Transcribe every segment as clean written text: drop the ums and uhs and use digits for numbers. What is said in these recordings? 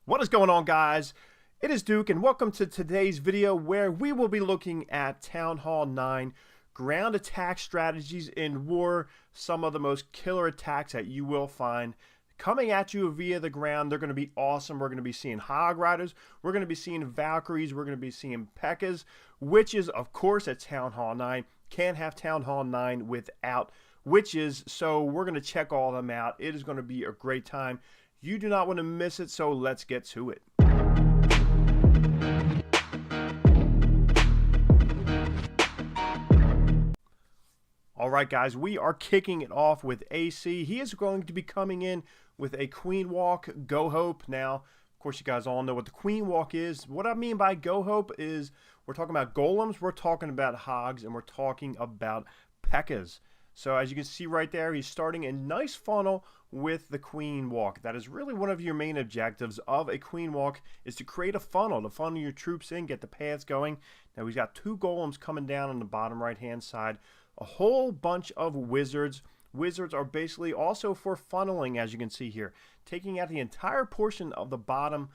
What is going on, guys? It is Duke, and welcome to today's video where we will be looking at Town Hall 9 ground attack strategies in war. Some of the most killer attacks that you will find coming at you via the ground. They're going to be awesome. We're going to be seeing Hog Riders. We're going to be seeing Valkyries. We're going to be seeing Pekkas, witches, of course, at Town Hall 9. Can't have Town Hall 9 without witches, so we're going to check all of them out. It is going to be a great time. You do not want to miss it, so let's get to it. Alright guys, we are kicking it off with AC. He is going to be coming in with a Queen Walk, Go Hope. Now, of course, you guys all know what the Queen Walk is. What I mean by Go Hope is we're talking about golems, we're talking about hogs, and we're talking about Pekkas. So as you can see right there, he's starting a nice funnel with the Queen Walk. That is really one of your main objectives of a Queen Walk, is to create a funnel, to funnel your troops in, get the paths going. Now he's got two golems coming down on the bottom right hand side, a whole bunch of wizards. Wizards are basically also for funneling, as you can see here, taking out the entire portion of the bottom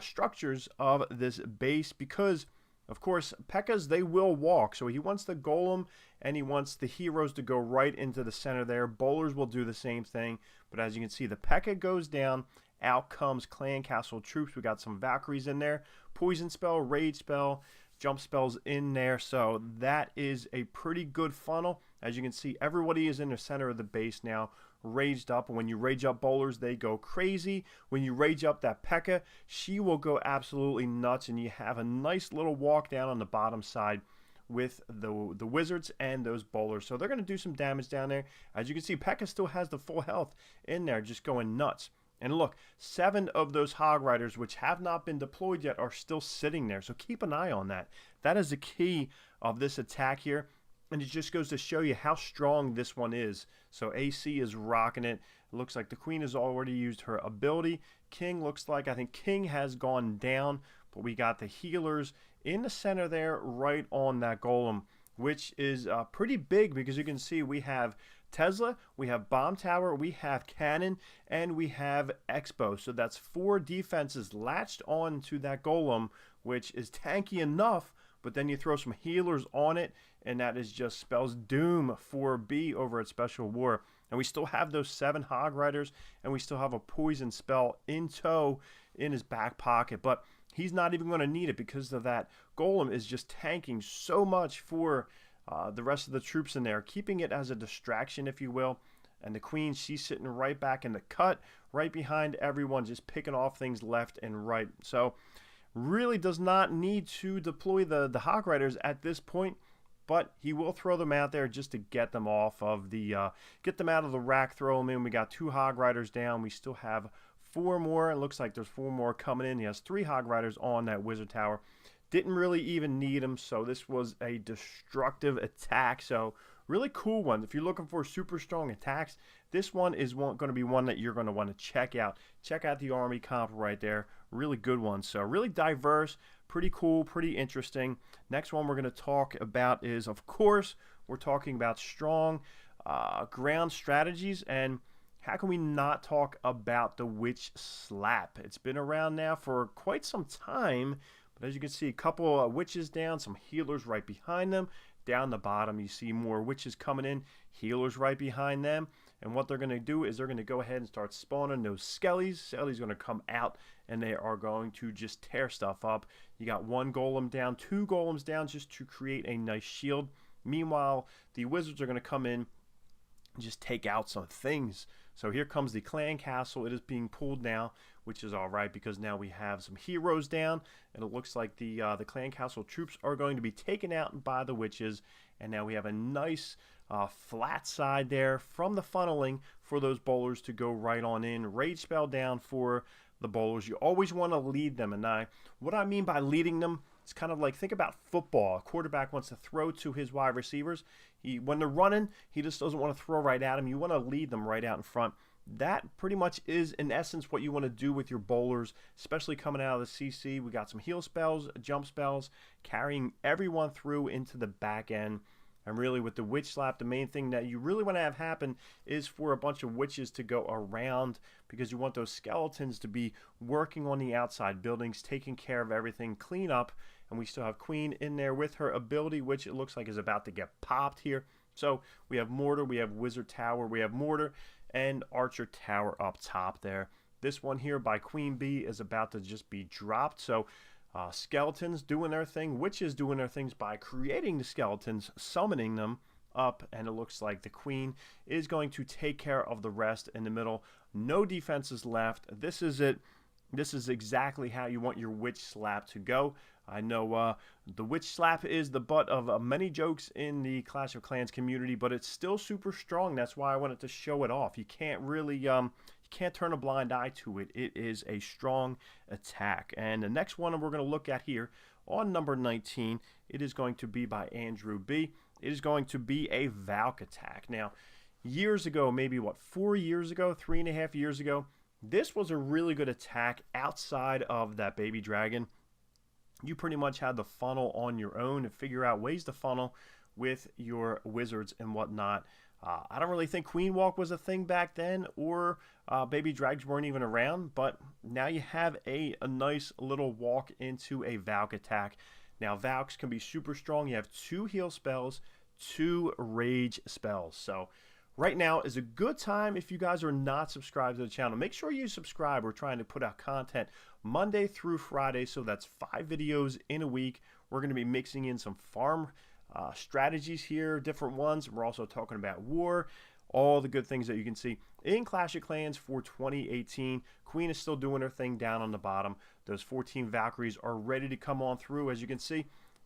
structures of this base, because of course, Pekkas, they will walk. So he wants the golem and he wants the heroes to go right into the center there. Bowlers will do the same thing. But as you can see, the Pekka goes down. Out comes clan castle troops. We got some Valkyries in there. Poison spell, rage spell, jump spells in there. So that is a pretty good funnel. As you can see, everybody is in the center of the base now, raged up. And when you rage up bowlers, they go crazy. When you rage up that Pekka, she will go absolutely nuts. And you have a nice little walk down on the bottom side with the wizards and those bowlers. So they're going to do some damage down there. As you can see, Pekka still has the full health in there, just going nuts. And look, 7 of those Hog Riders, which have not been deployed yet, are still sitting there. So keep an eye on that. That is the key of this attack here. And it just goes to show you how strong this one is. So AC is rocking it. It looks like the Queen has already used her ability. King looks like, I think King has gone down. But we got the healers in the center there, right on that golem, which is pretty big, because you can see we have Tesla, we have Bomb Tower, we have Cannon, and we have Expo. So that's 4 defenses latched on to that golem, which is tanky enough, but then you throw some healers on it, and that is just spells doom for B over at Special War. And we still have those 7 Hog Riders, and we still have a poison spell in tow in his back pocket. But he's not even going to need it, because of that golem is just tanking so much for the rest of the troops in there, keeping it as a distraction, if you will. And the Queen, she's sitting right back in the cut, right behind everyone, just picking off things left and right. So really does not need to deploy the Hog Riders at this point, but he will throw them out there just to get them off of the get them out of the rack, throw them in. We got 2 Hog Riders down. We still have 4 more. It looks like there's 4 more coming in. He has 3 Hog Riders on that Wizard Tower. Didn't really even need them, so this was a destructive attack. So really cool one. If you're looking for super strong attacks, this one is going to be one that you're going to want to check out. Check out the army comp right there. Really good one. So really diverse, pretty cool, pretty interesting. Next one we're going to talk about is, of course, we're talking about strong ground strategies. And how can we not talk about the Witch Slap? It's been around now for quite some time. But as you can see, a couple of witches down, some healers right behind them. Down the bottom, you see more witches coming in, healers right behind them. And what they're going to do is they're going to go ahead and start spawning those skellies. Skellies are going to come out, and they are going to just tear stuff up. You got 1 golem down, 2 golems down, just to create a nice shield. Meanwhile, the wizards are going to come in and just take out some things. So here comes the clan castle. It is being pulled now, which is all right, because now we have some heroes down, and it looks like the clan castle troops are going to be taken out by the witches. And now we have a nice flat side there from the funneling for those bowlers to go right on in. Rage spell down for the bowlers. You always want to lead them, and what I mean by leading them, it's kind of like, think about football. A quarterback wants to throw to his wide receivers. When they're running, he just doesn't want to throw right at them. You want to lead them right out in front. That pretty much is, in essence, what you want to do with your bowlers, especially coming out of the CC. We got some heal spells, jump spells, carrying everyone through into the back end. And really with the witch slap, the main thing that you really want to have happen is for a bunch of witches to go around, because you want those skeletons to be working on the outside buildings, taking care of everything, clean up. And we still have Queen in there with her ability, which it looks like is about to get popped here. So we have Mortar, we have Wizard Tower, we have Mortar, and Archer Tower up top there. This one here by Queen Bee is about to just be dropped. So skeletons doing their thing, witches doing their things by creating the skeletons, summoning them up, and it looks like the Queen is going to take care of the rest in the middle. No defenses left. This is it. This is exactly how you want your witch slap to go. I know the witch slap is the butt of many jokes in the Clash of Clans community, but it's still super strong. That's why I wanted to show it off. You can't really you can't turn a blind eye to it. It is a strong attack. And the next one we're going to look at here on number 19, it is going to be by Andrew B. It is going to be a Valk attack. Now, years ago, maybe what, 4 years ago, 3.5 years ago, this was a really good attack outside of that baby dragon. You pretty much had the funnel on your own to figure out ways to funnel with your wizards and whatnot. I don't really think Queen Walk was a thing back then, or baby drags weren't even around, but now you have a nice little walk into a Valk attack. Now Valks can be super strong. You have 2 heal spells, 2 rage spells. So right now is a good time if you guys are not subscribed to the channel. Make sure you subscribe. We're trying to put out content Monday through Friday, so that's 5 videos in a week. We're going to be mixing in some farm strategies here, different ones. We're also talking about war, all the good things that you can see in Clash of Clans for 2018. Queen is still doing her thing down on the bottom. Those 14 Valkyries are ready to come on through. As you can see,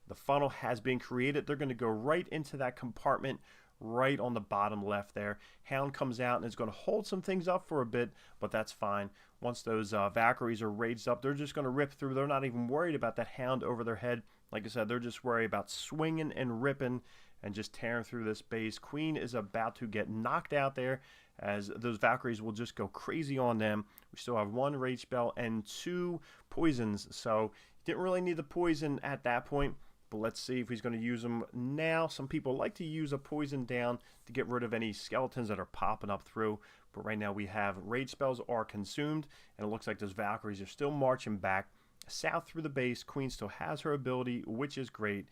the funnel has been created. They're going to go right into that compartment right on the bottom left there. Hound comes out and is going to hold some things up for a bit, but that's fine. Once those Valkyries are raised up, they're just going to rip through. They're not even worried about that Hound over their head. Like I said, they're just worried about swinging and ripping and just tearing through this base. Queen is about to get knocked out there, as those Valkyries will just go crazy on them. We still have 1 rage spell and 2 poisons, so didn't really need the poison at that point. But let's see if he's going to use them now. Some people like to use a poison down to get rid of any skeletons that are popping up through. But right now we have rage spells are consumed, and it looks like those Valkyries are still marching back south through the base. Queen still has her ability, which is great.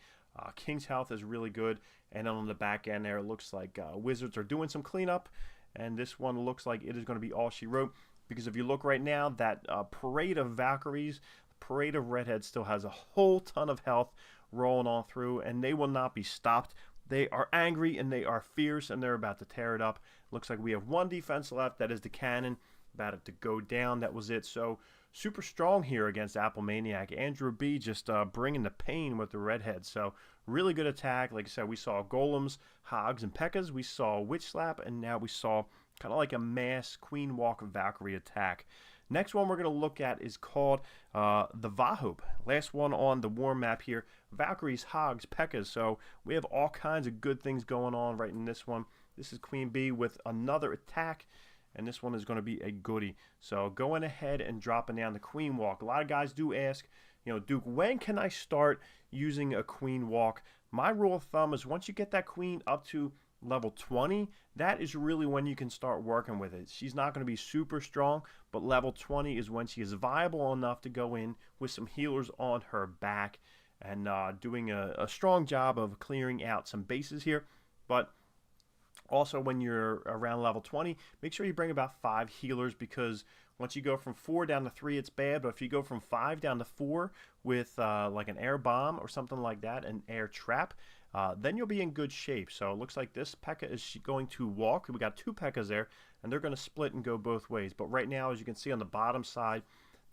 King's health is really good. And then on the back end there, it looks like Wizards are doing some cleanup. And this one looks like it is going to be all she wrote. Because if you look right now, that parade of Valkyries, parade of redheads still has a whole ton of health rolling on through, and they will not be stopped. They are angry and they are fierce, and they're about to tear it up. Looks like we have 1 defense left. That is the cannon, about it to go down. That was it. So super strong here against Apple Maniac. Andrew B just bringing the pain with the redhead. So really good attack. Like I said, we saw golems, hogs, and Pekkas. We saw witch slap, and now we saw kind of like a mass Queen Walk Valkyrie attack. Next one we're going to look at is called the Vahoop. Last one on the war map here. Valkyries, Hogs, Pekkas. So we have all kinds of good things going on right in this one. This is Queen Bee with another attack, and this one is going to be a goodie. So going ahead and dropping down the Queen Walk. A lot of guys do ask, you know, Duke, when can I start using a Queen Walk? My rule of thumb is once you get that Queen up to level 20, that is really when you can start working with it. She's not going to be super strong, but level 20 is when she is viable enough to go in with some healers on her back and doing a strong job of clearing out some bases here. But also when you're around level 20, make sure you bring about 5 healers, because once you go from 4 down to 3, it's bad. But if you go from 5 down to 4 with like an air bomb or something like that, an air trap, then you'll be in good shape. So it looks like this Pekka is going to walk. We got 2 Pekkas there, and they're going to split and go both ways. But right now, as you can see on the bottom side,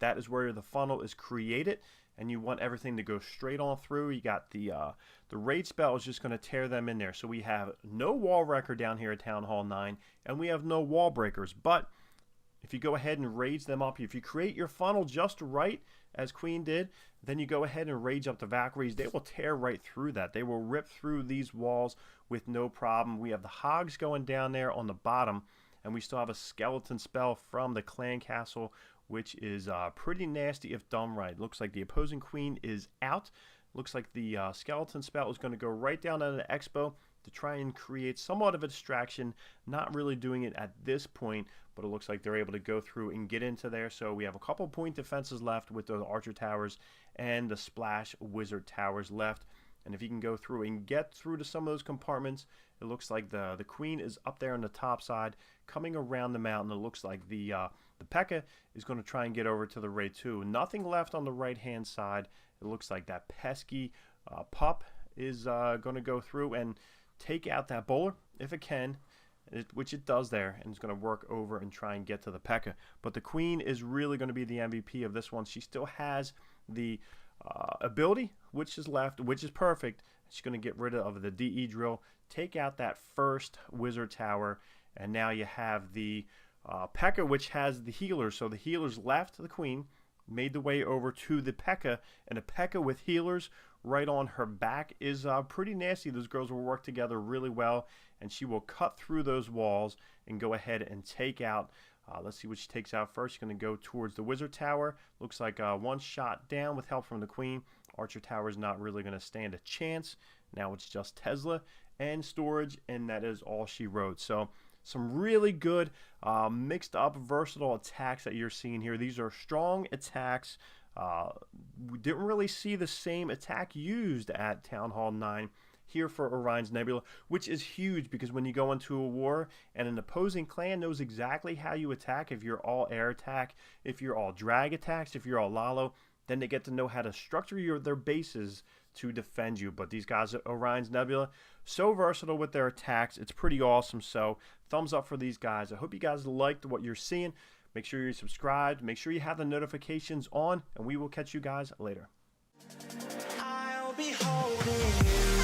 that is where the funnel is created, and you want everything to go straight on through. You got the raid spell is just going to tear them in there. So we have no wall wrecker down here at Town Hall 9, and we have no wall breakers. But if you go ahead and rage them up, if you create your funnel just right, as Queen did, then you go ahead and rage up the Valkyries. They will tear right through that. They will rip through these walls with no problem. We have the Hogs going down there on the bottom, and we still have a skeleton spell from the Clan Castle, which is pretty nasty if done right. Looks like the opposing Queen is out. Looks like the skeleton spell is going to go right down on the Expo. to try and create somewhat of a distraction. Not really doing it at this point, but it looks like they're able to go through and get into there. So we have a couple point defenses left with the archer towers and the splash wizard towers left. And if you can go through and get through to some of those compartments, it looks like the queen is up there on the top side, coming around the mountain. It looks like the Pekka is going to try and get over to the raid too. Nothing left on the right-hand side. It looks like that pesky pup is going to go through and take out that bowler if it can, which it does there, and it's going to work over and try and get to the Pekka. But the queen is really going to be the MVP of this one. She still has the ability, which is left, which is perfect. She's going to get rid of the DE drill, take out that first wizard tower, and now you have the Pekka, which has the healers. So the healers left the queen, made the way over to the Pekka, and a Pekka with healers right on her back is pretty nasty. Those girls will work together really well, and she will cut through those walls and go ahead and take out. Let's see what she takes out first. She's going to go towards the wizard tower. Looks like one shot down with help from the queen. Archer tower is not really going to stand a chance. Now it's just Tesla and storage, and that is all she wrote. So some really good mixed up versatile attacks that you're seeing here. These are strong attacks. We didn't really see the same attack used at Town Hall 9 here for Orion's Nebula, which is huge because when you go into a war and an opposing clan knows exactly how you attack, if you're all air attack, if you're all drag attacks, if you're all Lalo, then they get to know how to structure their bases to defend you. But these guys at Orion's Nebula, so versatile with their attacks. It's pretty awesome. So thumbs up for these guys. I hope you guys liked what you're seeing. Make sure you're subscribed. Make sure you have the notifications on, and we will catch you guys later. I'll be holding you.